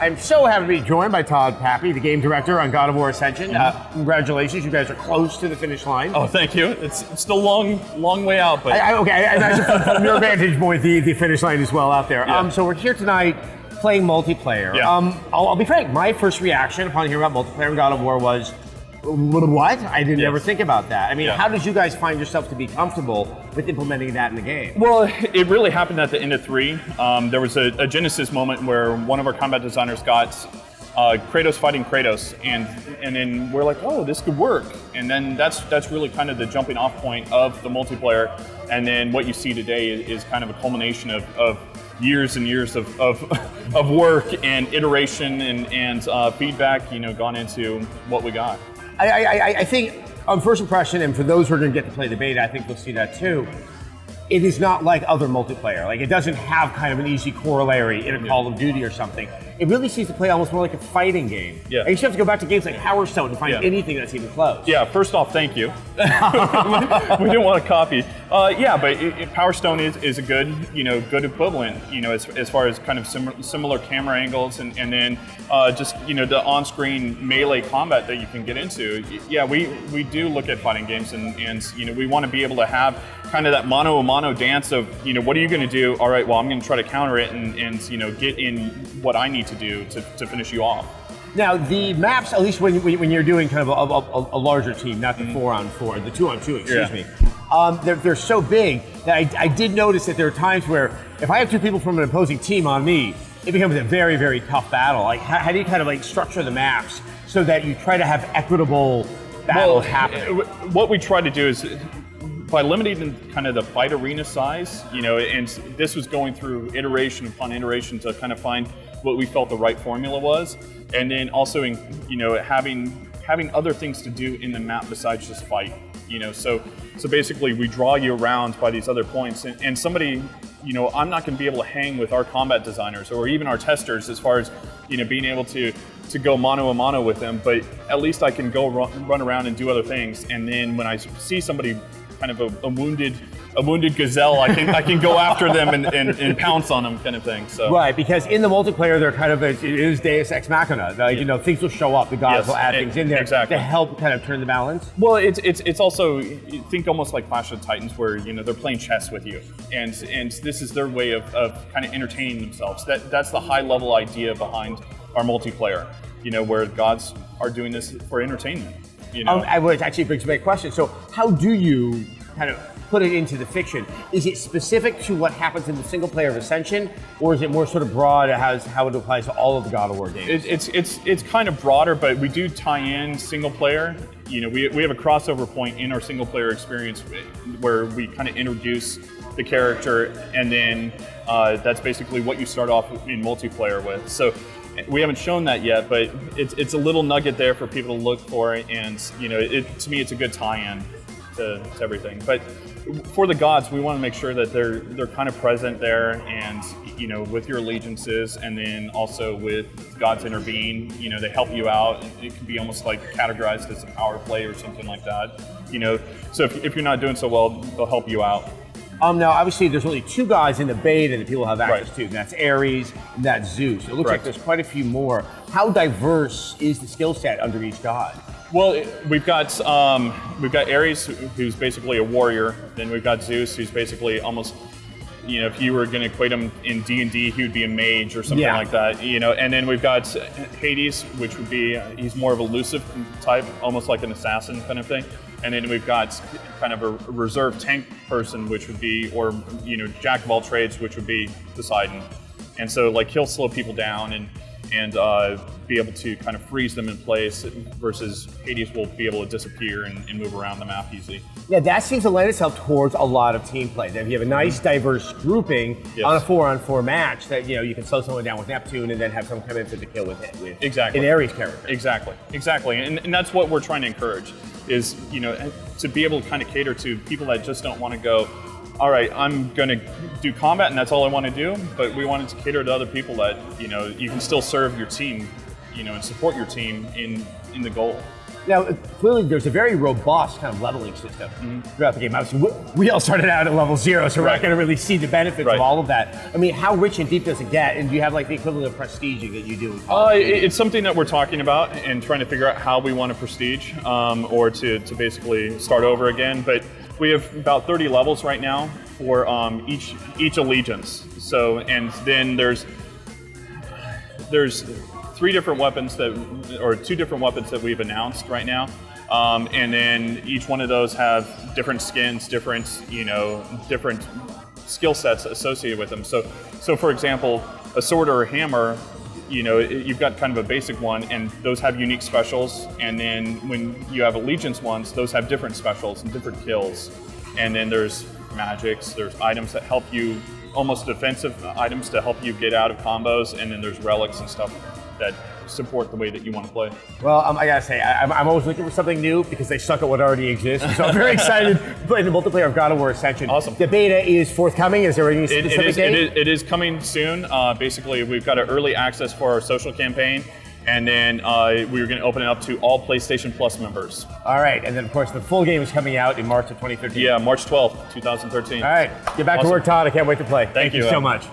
I'm so happy to be joined by Todd Papy, the game director on God of War Ascension. Congratulations, you guys are close to the finish line. Oh, thank you. It's still long way out, but I imagine from your vantage point, the finish line is well out there. Yeah. So we're here tonight playing multiplayer. Yeah. I'll be frank, my first reaction upon hearing about multiplayer in God of War was, what? I didn't ever think about that. I mean, how did you guys find yourself to be comfortable with implementing that in the game? Well, it really happened at the end of 3. There was a Genesis moment where one of our combat designers got Kratos fighting Kratos, and then we're like, oh, this could work. And then that's really kind of the jumping off point of the multiplayer. And then what you see today is kind of a culmination of years and years of work and iteration and feedback, gone into what we got. I think on first impression, and for those who are going to get to play the beta, I think we'll see that too. It is not like other multiplayer. Like, it doesn't have kind of an easy corollary in a Call of Duty or something. It really seems to play almost more like a fighting game. Yeah. I used to have to go back to games like Powerstone to find anything that's even close. Yeah, first off, thank you. We didn't want to copy. But Powerstone is a good, good equivalent, as far as kind of similar camera angles and then just, the on-screen melee combat that you can get into. Yeah, we do look at fighting games and we want to be able to have kind of that mano-a-mano dance of, what are you going to do? All right, well, I'm going to try to counter it and get in what I need to do to finish you off. Now, the maps, at least when you're doing kind of a larger team, not the 4-on-4, the 2-on-2, excuse me, they're so big that I did notice that there are times where if I have 2 people from an opposing team on me, it becomes a very, very tough battle. Like, how do you kind of like structure the maps so that you try to have equitable battles happening? What we try to do is, by limiting kind of the fight arena size, and this was going through iteration upon iteration to kind of find what we felt the right formula was, and then also having other things to do in the map besides just fight. So basically we draw you around by these other points, and somebody, I'm not going to be able to hang with our combat designers or even our testers as far as being able to go mano a mano with them, but at least I can go run around and do other things, and then when I see somebody kind of a wounded gazelle, I can go after them and pounce on them, kind of thing. So right, because in the multiplayer, they're kind of it is Deus Ex Machina. Like, things will show up. The gods will add things in there to help kind of turn the balance. Well, it's also, think almost like Clash of the Titans, where they're playing chess with you, and this is their way of kind of entertaining themselves. That's the high level idea behind our multiplayer. Where gods are doing this for entertainment. Which actually brings me to a question. So how do you kind of put it into the fiction? Is it specific to what happens in the single player of Ascension, or is it more sort of broad as how it applies to all of the God of War games? It's kind of broader, but we do tie in single player. We have a crossover point in our single player experience where we kind of introduce the character, and then that's basically what you start off in multiplayer with. So we haven't shown that yet, but it's a little nugget there for people to look for, and to me it's a good tie-in to everything. But for the gods, we want to make sure that they're kind of present there, and with your allegiances, and then also with gods intervene. They help you out. It can be almost like categorized as a power play or something like that. So if you're not doing so well, they'll help you out. Now, obviously, there's only 2 gods in the beta that people have access to, and that's Ares and that's Zeus. It looks like there's quite a few more. How diverse is the skill set under each god? Well, we've got Ares, who's basically a warrior. Then we've got Zeus, who's basically almost, if you were going to equate him in D&D, he would be a mage or something like that. And then we've got Hades, which would be he's more of a elusive type, almost like an assassin kind of thing. And then we've got kind of a reserve tank person, which would be, or jack of all trades, which would be Poseidon. And so like he'll slow people down and be able to kind of freeze them in place, versus Hades will be able to disappear and move around the map easily. Yeah, that seems to lend itself towards a lot of team play. That if you have a nice diverse grouping on a 4-on-4 match, that you can slow someone down with Neptune and then have someone come in for the kill with an Ares character. Exactly. And that's what we're trying to encourage, is to be able to kind of cater to people that just don't want to go, all right, I'm going to do combat and that's all I want to do, but we wanted to cater to other people that you can still serve your team, and support your team in the goal. Now, clearly there's a very robust kind of leveling system throughout the game. Obviously, we all started out at level 0, so we're not going to really see the benefits of all of that. I mean, how rich and deep does it get? And do you have like the equivalent of prestiging that you do? It's something that we're talking about and trying to figure out how we want to prestige or to basically start over again. But we have about 30 levels right now for each allegiance. So, and then there's 3 different weapons or 2 different weapons that we've announced right now. And then each one of those have different skins, different skill sets associated with them. So for example, a sword or a hammer, you've got kind of a basic one, and those have unique specials. And then when you have allegiance ones, those have different specials and different kills. And then there's magics, there's items that help you, almost defensive items to help you get out of combos, and then there's relics and stuff that support the way that you want to play. Well, I gotta say, I'm always looking for something new because they suck at what already exists. So I'm very excited to play the multiplayer of God of War Ascension. Awesome. The beta is forthcoming. Is there any specific date? It is coming soon. Basically, we've got an early access for our social campaign, and then we're going to open it up to all PlayStation Plus members. All right, and then of course the full game is coming out in March of 2013. Yeah, March 12th, 2013. All right, get back to work, Todd. I can't wait to play. Thank you so much.